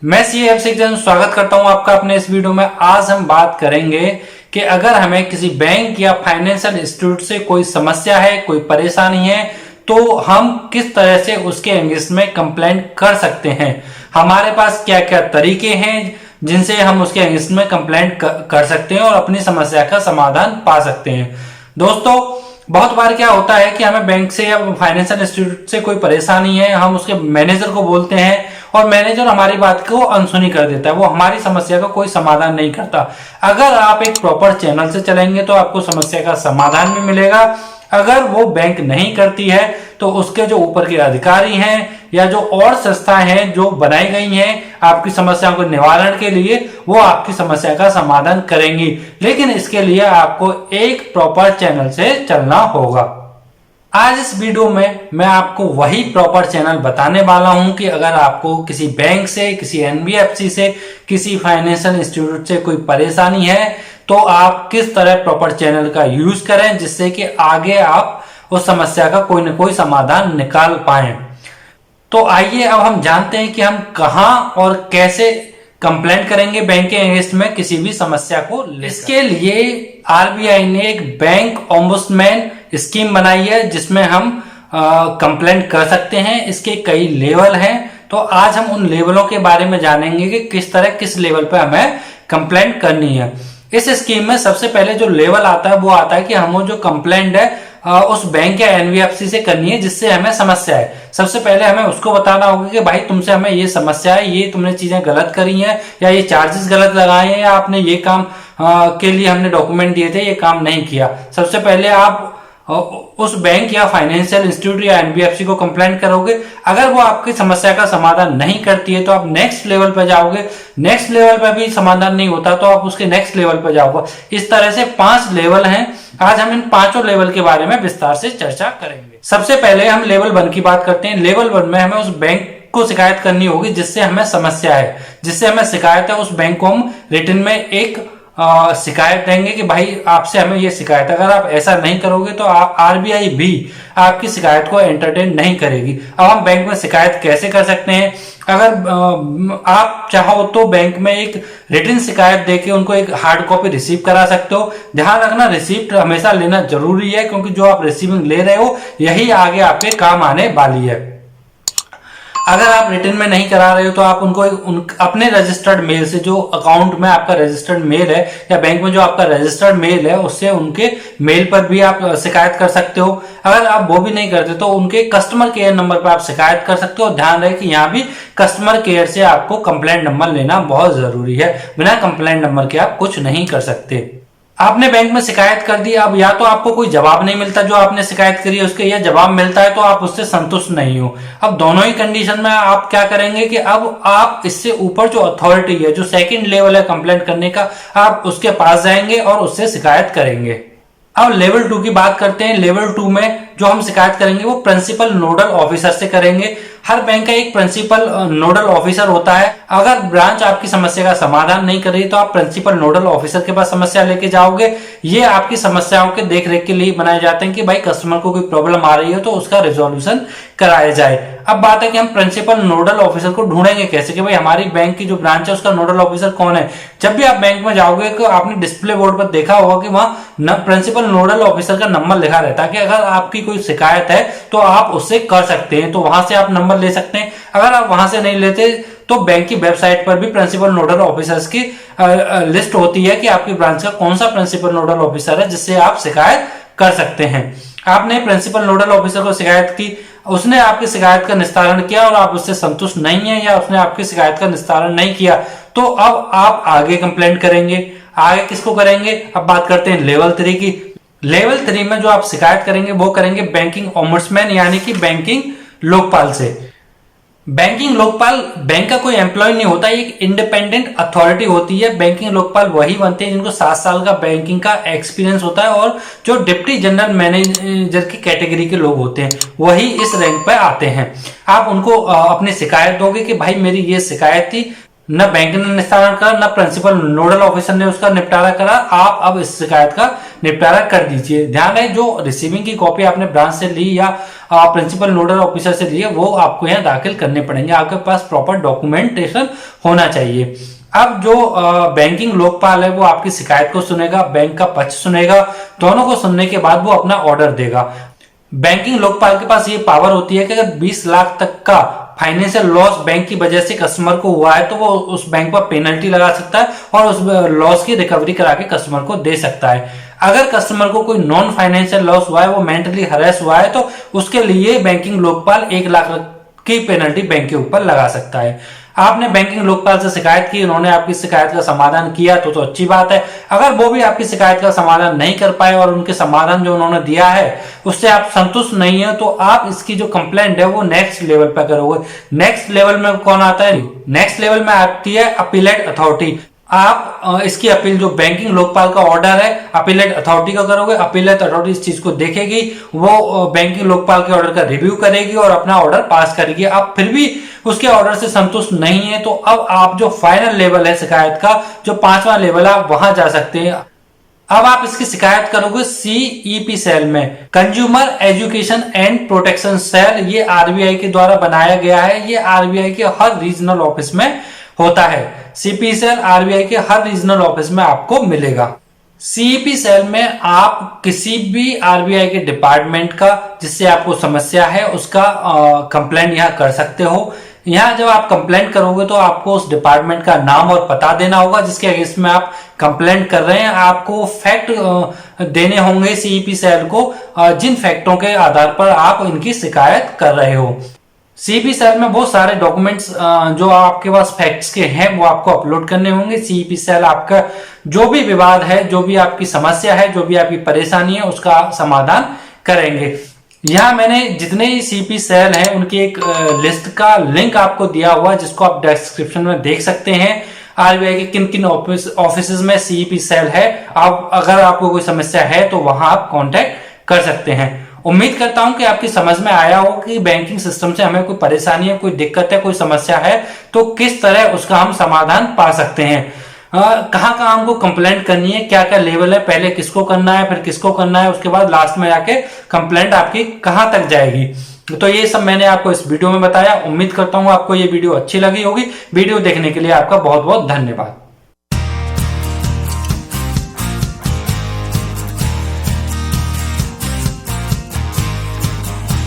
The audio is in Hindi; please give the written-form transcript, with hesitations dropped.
मैं सीए अभिषेक जैन स्वागत करता हूं आपका अपने इस वीडियो में। आज हम बात करेंगे कि अगर हमें किसी बैंक या फाइनेंशियल इंस्टीट्यूट से कोई समस्या है, कोई परेशानी है, तो हम किस तरह से उसके अगेंस्ट में कंप्लेंट कर सकते हैं। हमारे पास क्या क्या तरीके हैं जिनसे हम उसके अगेंस्ट में कंप्लेंट कर सकते हैं और अपनी समस्या का समाधान पा सकते हैं। दोस्तों, बहुत बार क्या होता है कि हमें बैंक से या फाइनेंशियल इंस्टीट्यूट से कोई परेशानी है, हम उसके मैनेजर को बोलते हैं और मैनेजर हमारी बात को अनसुनी कर देता है, वो हमारी समस्या का कोई समाधान नहीं करता। अगर आप एक प्रॉपर चैनल से चलेंगे तो आपको समस्या का समाधान भी मिलेगा। अगर वो बैंक नहीं करती है तो उसके जो ऊपर के अधिकारी हैं या जो और संस्थाएं हैं जो बनाई गई हैं आपकी समस्याओं के निवारण के लिए, वो आपकी समस्या का समाधान करेंगी। लेकिन इसके लिए आपको एक प्रॉपर चैनल से चलना होगा। आज इस वीडियो में मैं आपको वही प्रॉपर चैनल बताने वाला हूं कि अगर आपको किसी बैंक से, किसी एनबीएफसी से, किसी फाइनेंशियल इंस्टीट्यूट से कोई परेशानी है तो आप किस तरह प्रॉपर चैनल का यूज करें जिससे कि आगे आप उस समस्या का कोई ना कोई समाधान निकाल पाए। तो आइए अब हम जानते हैं कि हम कहां और कैसे कंप्लेंट करेंगे बैंक के अगेंस्ट में किसी भी समस्या को। इसके लिए आरबीआई ने एक बैंक ओम्बुड्समैन स्कीम बनाई है जिसमें हम कंप्लेंट कर सकते हैं। इसके कई लेवल हैं, तो आज हम उन लेवलों के बारे में जानेंगे कि किस तरह किस लेवल पे हमें कंप्लेंट करनी है। इस स्कीम में सबसे पहले जो लेवल आता है वो आता है कि हम जो कंप्लेंट है उस बैंक या एनबीएफसी से करनी है जिससे हमें समस्या है। सबसे पहले हमें उसको बताना होगा कि भाई तुमसे हमें ये समस्या है, ये तुमने चीजें गलत करी हैं या ये चार्जेस गलत लगाए हैं या आपने ये काम के लिए हमने डॉक्यूमेंट दिए थे, ये काम नहीं किया। सबसे पहले आप उस बैंक या फाइनेंशियल इंस्टीट्यूट या एनबीएफसी को कंप्लेंट करोगे। अगर वो आपकी समस्या का समाधान नहीं करती है तो आप नेक्स्ट लेवल पर जाओगे। नेक्स्ट लेवल पर भी समाधान नहीं होता तो आप उसके नेक्स्ट लेवल पर जाओगे। इस तरह से 5 लेवल हैं। आज हम इन 5 लेवल के बारे में विस्तार से चर्चा करेंगे। सबसे पहले हम लेवल 1 की बात करते हैं। लेवल 1 में हमें उस बैंक को शिकायत करनी होगी जिससे हमें समस्या है, जिससे हमें शिकायत है। उस बैंक को हम रिटन में एक शिकायत देंगे कि भाई आपसे हमें ये शिकायत। अगर आप ऐसा नहीं करोगे तो आरबीआई भी आपकी शिकायत को एंटरटेन नहीं करेगी। अब हम बैंक में शिकायत कैसे कर सकते हैं? अगर आप चाहो तो बैंक में एक रिटन शिकायत देके उनको एक हार्ड कॉपी रिसीव करा सकते हो। ध्यान रखना, रिसीप्ट हमेशा लेना जरूरी है क्योंकि जो आप रिसीविंग ले रहे हो यही आगे आपके काम आने वाली है। अगर आप रिटर्न में नहीं करा रहे हो तो आप उनको अपने रजिस्टर्ड मेल से, जो अकाउंट में आपका रजिस्टर्ड मेल है या बैंक में जो आपका रजिस्टर्ड मेल है उससे उनके मेल पर भी आप शिकायत कर सकते हो। अगर आप वो भी नहीं करते तो उनके कस्टमर केयर नंबर पर आप शिकायत कर सकते हो। ध्यान रहे कि यहाँ भी कस्टमर केयर से आपको कंप्लेंट नंबर लेना बहुत जरूरी है। बिना कंप्लेंट नंबर के आप कुछ नहीं कर सकते। आपने बैंक में शिकायत कर दी, अब या तो आपको कोई जवाब नहीं मिलता जो आपने शिकायत करी है उसके, या जवाब मिलता है तो आप उससे संतुष्ट नहीं हो। अब दोनों ही कंडीशन में आप क्या करेंगे कि अब आप इससे ऊपर जो अथॉरिटी है, जो सेकंड लेवल है कंप्लेंट करने का, आप उसके पास जाएंगे और उससे शिकायत करेंगे। अब लेवल 2 की बात करते हैं। लेवल 2 में जो हम शिकायत करेंगे वो प्रिंसिपल नोडल ऑफिसर से करेंगे। हर बैंक का एक प्रिंसिपल नोडल ऑफिसर होता है। अगर ब्रांच आपकी समस्या का समाधान नहीं कर रही तो आप प्रिंसिपल नोडल ऑफिसर के पास समस्या लेके जाओगे। ये आपकी समस्याओं के देखरेख के लिए बनाए जाते हैं कि भाई कस्टमर को कोई प्रॉब्लम आ रही है तो उसका रिजोल्यूशन कराया जाए। अब बात है कि हम प्रिंसिपल नोडल ऑफिसर को ढूंढेंगे कैसे कि भाई हमारी बैंक की जो ब्रांच है उसका नोडल ऑफिसर कौन है। जब भी आप बैंक में जाओगे तो आपने डिस्प्ले बोर्ड पर देखा होगा कि वहां प्रिंसिपल नोडल ऑफिसर का नंबर लिखा रहता है कि अगर आपकी कोई शिकायत है तो आप उससे कर सकते हैं, तो वहां से आप नंबर ले सकते हैं। अगर आप वहां से नहीं लेते तो बैंक की वेबसाइट पर भी प्रिंसिपल नोडल ऑफिसर्स की लिस्ट होती है कि आपकी ब्रांच का कौन सा प्रिंसिपल नोडल ऑफिसर है जिससे आप शिकायत कर सकते हैं। आपने प्रिंसिपल नोडल ऑफिसर को शिकायत की, उसने आपकी शिकायत का निस्तारण किया और आप उससे संतुष्ट नहीं है या उसने आपकी शिकायत का निस्तारण नहीं किया, तो अब आप आगे कंप्लेंट करेंगे। आगे किसको करेंगे? अब बात करते हैं लेवल 3 की। लेवल 3 में जो आप शिकायत करेंगे वो करेंगे बैंकिंग ओम्बुड्समैन यानी कि बैंकिंग लोकपाल से। बैंकिंग लोकपाल बैंक का कोई एम्प्लॉय नहीं होता, एक इंडिपेंडेंट अथॉरिटी होती है। बैंकिंग लोकपाल वही बनते हैं जिनको 7 साल का बैंकिंग का एक्सपीरियंस होता है और जो डिप्टी जनरल मैनेजर की कैटेगरी के लोग होते हैं वही इस रैंक पे आते हैं। आप उनको अपनी शिकायत दोगे कि भाई मेरी ये शिकायत थी, न बैंक ने निस्तारण करा न प्रिंसिपल नोडल ऑफिसर ने उसका निपटारा करा, आप अब इस शिकायत का निपटारा कर दीजिए। ध्यान रहे जो रिसीविंग की कॉपी आपने ब्रांच से ली या प्रिंसिपल नोडल ऑफिसर से लिए, वो आपको यहाँ दाखिल करने पड़ेंगे। आपके पास प्रॉपर डॉक्यूमेंटेशन होना चाहिए। अब जो बैंकिंग लोकपाल है वो आपकी शिकायत को सुनेगा, बैंक का पक्ष सुनेगा, दोनों को सुनने के बाद वो अपना ऑर्डर देगा। बैंकिंग लोकपाल के पास ये पावर होती है कि अगर 20 लाख तक का फाइनेंशियल लॉस बैंक की वजह से कस्टमर को हुआ है तो वो उस बैंक पर पेनल्टी लगा सकता है और उस लॉस की रिकवरी करा के कस्टमर को दे सकता है। अगर कस्टमर को कोई नॉन फाइनेंशियल लॉस हुआ है, वो मेंटली हरेस हुआ है, तो उसके लिए बैंकिंग लोकपाल 1 लाख की पेनल्टी बैंक के ऊपर लगा सकता है। आपने बैंकिंग लोकपाल से शिकायत की, उन्होंने आपकी शिकायत का समाधान किया तो अच्छी बात है। अगर वो भी आपकी शिकायत का समाधान नहीं कर पाए और उनके समाधान जो उन्होंने दिया है उससे आप संतुष्ट नहीं है, तो आप इसकी जो कंप्लेंट है वो नेक्स्ट लेवल पर करोगे। नेक्स्ट लेवल में कौन आता है? नेक्स्ट लेवल में आती है अपीलेट अथॉरिटी। आप इसकी अपील, जो बैंकिंग लोकपाल का ऑर्डर है, अपीलेट अथॉरिटी का करोगे। अपीलेट अथॉरिटी इस चीज को देखेगी, वो बैंकिंग लोकपाल के ऑर्डर का रिव्यू करेगी और अपना ऑर्डर पास करेगी। आप फिर भी उसके ऑर्डर से संतुष्ट नहीं है तो अब आप जो फाइनल लेवल है शिकायत का, जो 5वां लेवल है, आप वहां जा सकते हैं। अब आप इसकी शिकायत करोगे CEP सेल में, consumer education and protection cell. ये RBI के द्वारा बनाया गया है। ये RBI के हर रीजनल ऑफिस में होता है। CP सेल RBI के हर रीजनल ऑफिस में आपको मिलेगा। CEP सेल में आप किसी भी RBI के डिपार्टमेंट का जिससे आपको समस्या है उसका कंप्लेंट यहाँ कर सकते हो। यहाँ जब आप कंप्लेंट करोगे तो आपको उस डिपार्टमेंट का नाम और पता देना होगा जिसके अगेंस्ट में आप कंप्लेंट कर रहे हैं। आपको फैक्ट देने होंगे CEP सेल को, जिन फैक्टों के आधार पर आप इनकी शिकायत कर रहे हो। CEP सेल में बहुत सारे डॉक्यूमेंट्स जो आपके पास फैक्ट्स के हैं वो आपको अपलोड करने होंगे। CEP सेल आपका जो भी विवाद है, जो भी आपकी समस्या है, जो भी आपकी परेशानी है, उसका समाधान करेंगे। यहाँ मैंने जितने CEP सेल हैं उनकी एक लिस्ट का लिंक आपको दिया हुआ है जिसको आप डिस्क्रिप्शन में देख सकते हैं। RBI के किन किन ऑफिस में CEP सेल है, आप अगर आपको कोई समस्या है तो वहां आप कांटेक्ट कर सकते हैं। उम्मीद करता हूं कि आपकी समझ में आया हो कि बैंकिंग सिस्टम से हमें कोई परेशानी है, कोई दिक्कत है, कोई समस्या है तो किस तरह उसका हम समाधान पा सकते हैं। कहाँ कहाँ हमको कंप्लेंट करनी है, क्या क्या लेवल है, पहले किसको करना है, फिर किसको करना है, उसके बाद लास्ट में जाके कंप्लेंट आपकी कहाँ तक जाएगी। तो ये सब मैंने आपको इस वीडियो में बताया। उम्मीद करता हूँ आपको ये वीडियो अच्छी लगी होगी। वीडियो देखने के लिए आपका बहुत बहुत धन्यवाद।